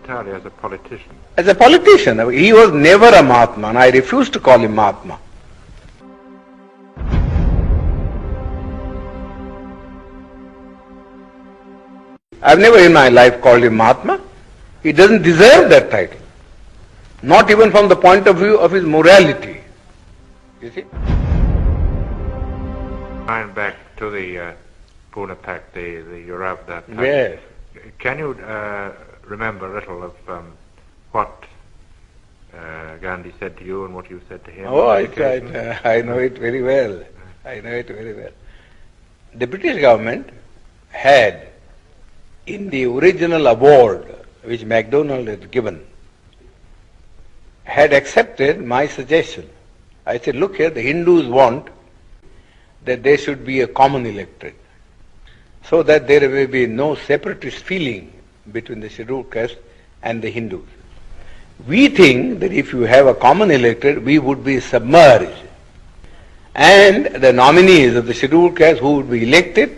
entirely as a politician. As a politician. He was never a Mahatma, and I refuse to call him Mahatma. I've never in my life called him Mahatma. He doesn't deserve that title. Not even from the point of view of his morality. You see? Going back to the Pune Pact, the Yerawadh Pact. Yes. Can you remember a little of what Gandhi said to you and what you said to him? Oh, I know it very well. I know it very well. The British government had, in the original award which MacDonald had given, had accepted my suggestion. I said, look here, the Hindus want that there should be a common electorate, so that there may be no separatist feeling between the scheduled caste and the Hindus. We think that if you have a common electorate, we would be submerged, and the nominees of the scheduled caste who would be elected,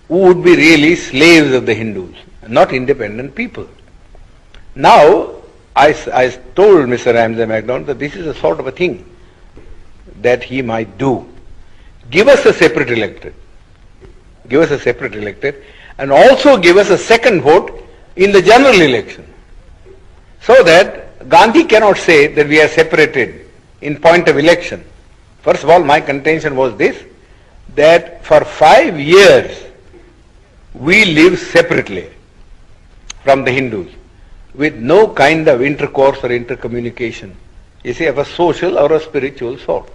who would be really slaves of the Hindus, not independent people. Now, I told Mr. Ramsay MacDonald that this is a sort of a thing that he might do. Give us a separate electorate. Give us a separate electorate, and also give us a second vote in the general election, so that Gandhi cannot say that we are separated in point of election. First of all, my contention was this, that for 5 years we live separately from the Hindus, with no kind of intercourse or intercommunication, you see, of a social or a spiritual sort.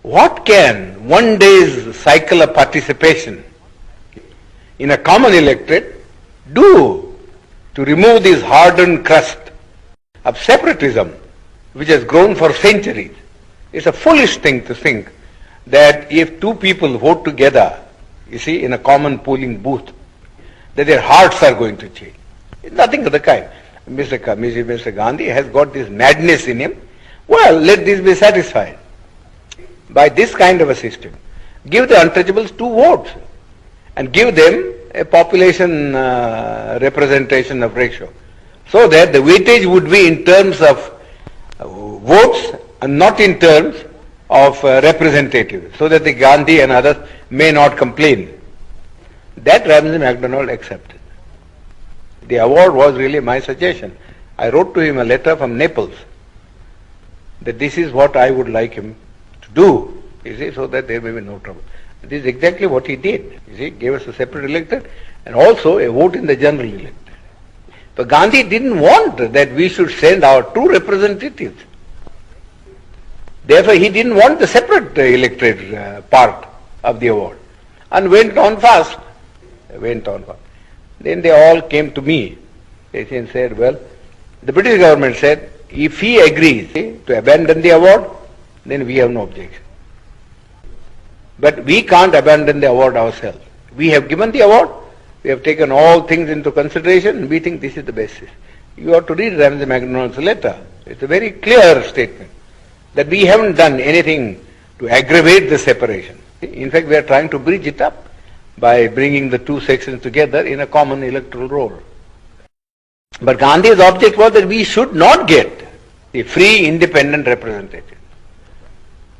What can one day's cycle of participation in a common electorate do to remove this hardened crust of separatism which has grown for centuries? It's a foolish thing to think that if two people vote together, you see, in a common polling booth, that their hearts are going to change. It's nothing of the kind. Mr. Gandhi has got this madness in him. Well, let this be satisfied by this kind of a system. Give the untouchables 2 votes and give them a population representation of ratio, so that the weightage would be in terms of votes and not in terms of representatives, so that the Gandhi and others may not complain. That Ramsay MacDonald accepted. The award was really my suggestion. I wrote to him a letter from Naples that this is what I would like him to do, you see, so that there may be no trouble. This is exactly what he did. You see, gave us a separate electorate and also a vote in the general electorate. But Gandhi didn't want that we should send our 2 representatives. Therefore, he didn't want the separate electorate part of the award, and went on fast. Then they all came to me and said, well, the British government said, if he agrees to abandon the award, then we have no objection. But we can't abandon the award ourselves. We have given the award, we have taken all things into consideration, and we think this is the basis. You have to read Ramsay MacDonald's letter. It's a very clear statement that we haven't done anything to aggravate the separation. In fact, we are trying to bridge it up by bringing the 2 sections together in a common electoral roll. But Gandhi's object was that we should not get a free independent representative.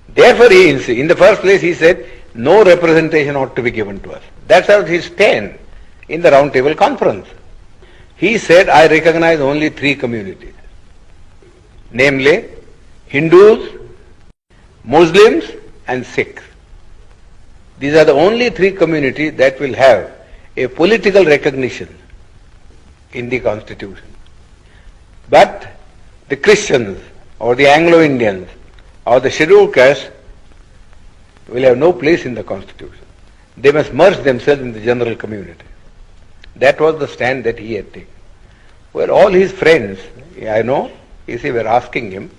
Therefore, in the first place he said, no representation ought to be given to us. That's how his stand in the Round Table Conference. He said, I recognize only 3 communities, namely Hindus, Muslims and Sikhs. These are the only 3 communities that will have a political recognition in the Constitution. But the Christians or the Anglo-Indians or the scheduled caste will have no place in the Constitution. They must merge themselves in the general community. That was the stand that he had taken. Well, all his friends, I know, you see, were asking him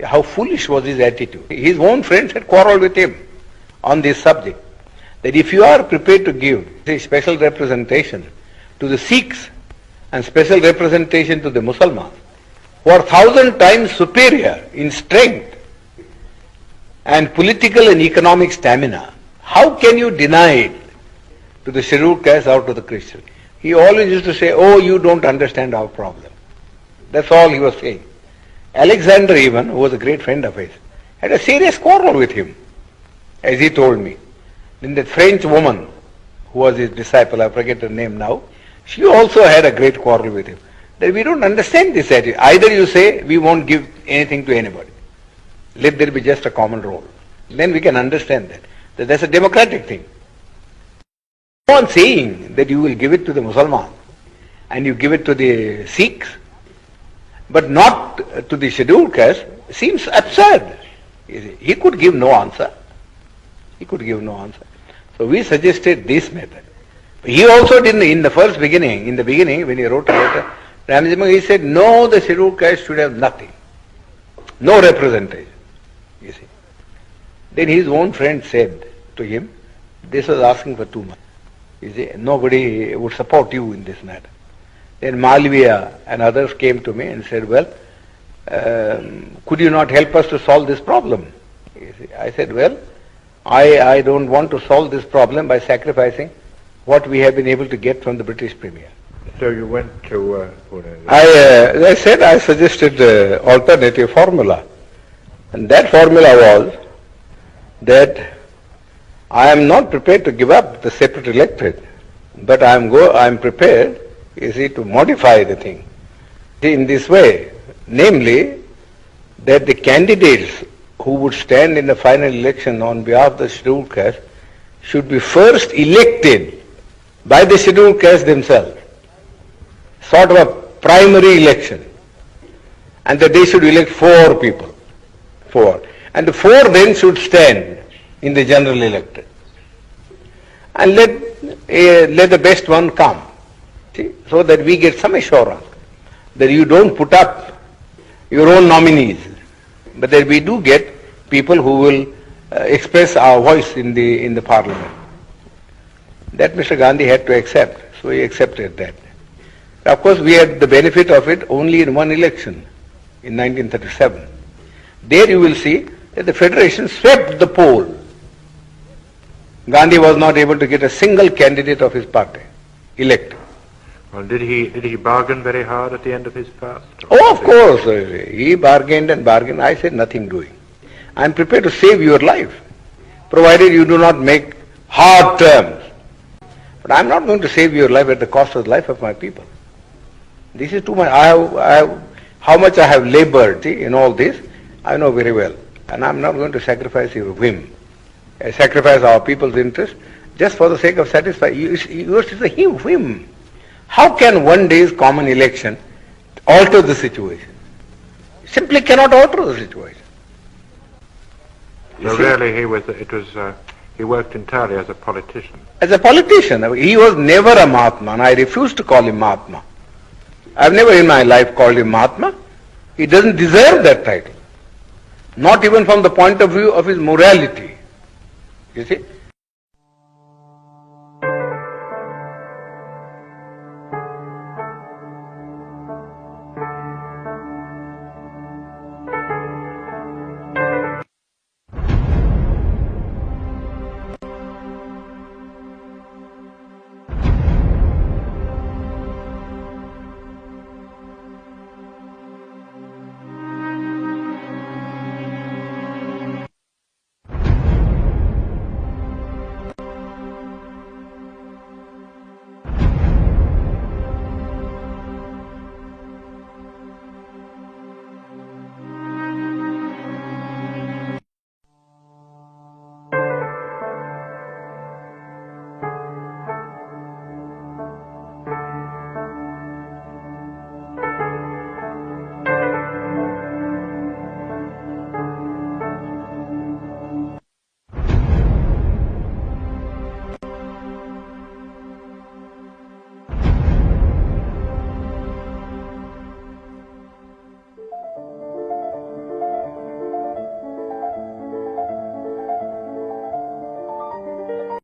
how foolish was his attitude. His own friends had quarreled with him on this subject, that if you are prepared to give a special representation to the Sikhs and special representation to the Muslims, who are 1,000 times superior in strength and political and economic stamina, how can you deny it to the scheduled caste or to the Christian? He always used to say, oh, you don't understand our problem. That's all he was saying. Alexander even, who was a great friend of his, had a serious quarrel with him, as he told me. Then that French woman, who was his disciple, I forget her name now, she also had a great quarrel with him. That we don't understand this attitude. Either you say, we won't give anything to anybody. Let there be just a common role. Then we can understand that that's a democratic thing. No one saying that you will give it to the Muslims and you give it to the Sikhs, but not to the scheduled caste, seems absurd. He could give no answer. He could give no answer. So we suggested this method. He also didn't, in the beginning, when he wrote a letter, Ramji, he said, no, the scheduled caste should have nothing. No representation. You see. Then his own friend said to him, this was asking for too much. You see, nobody would support you in this matter. Then Malviya and others came to me and said, well, could you not help us to solve this problem? You see, I said, well, I don't want to solve this problem by sacrificing what we have been able to get from the British Premier. So you went to Pune? I said I suggested alternative formula. And that formula was that I am not prepared to give up the separate electorate, but I am prepared, you see, to modify the thing in this way, namely that the candidates who would stand in the final election on behalf of the scheduled caste should be first elected by the scheduled caste themselves, sort of a primary election, and that they should elect 4 people, 4, and the 4 then should stand in the general electorate, and let the best one come, see, so that we get some assurance that you don't put up your own nominees, but that we do get people who will express our voice in the parliament. That Mr. Gandhi had to accept, so he accepted that. Of course, we had the benefit of it only in one election, in 1937. There you will see that the Federation swept the poll. Gandhi was not able to get a single candidate of his party elected. Well, did he bargain very hard at the end of his fast? Oh, of course. He bargained and bargained. I said nothing doing. I am prepared to save your life, provided you do not make hard terms. But I am not going to save your life at the cost of the life of my people. This is too much. How much I have labored in all this, I know very well. And I am not going to sacrifice your whim, sacrifice our people's interest, just for the sake of satisfying. Yours is a whim. How can one day's common election alter the situation? Simply cannot alter the situation. So really he worked entirely as a politician. As a politician. He was never a Mahatma, and I refuse to call him Mahatma. I've never in my life called him Mahatma. He doesn't deserve that title. Not even from the point of view of his morality. You see?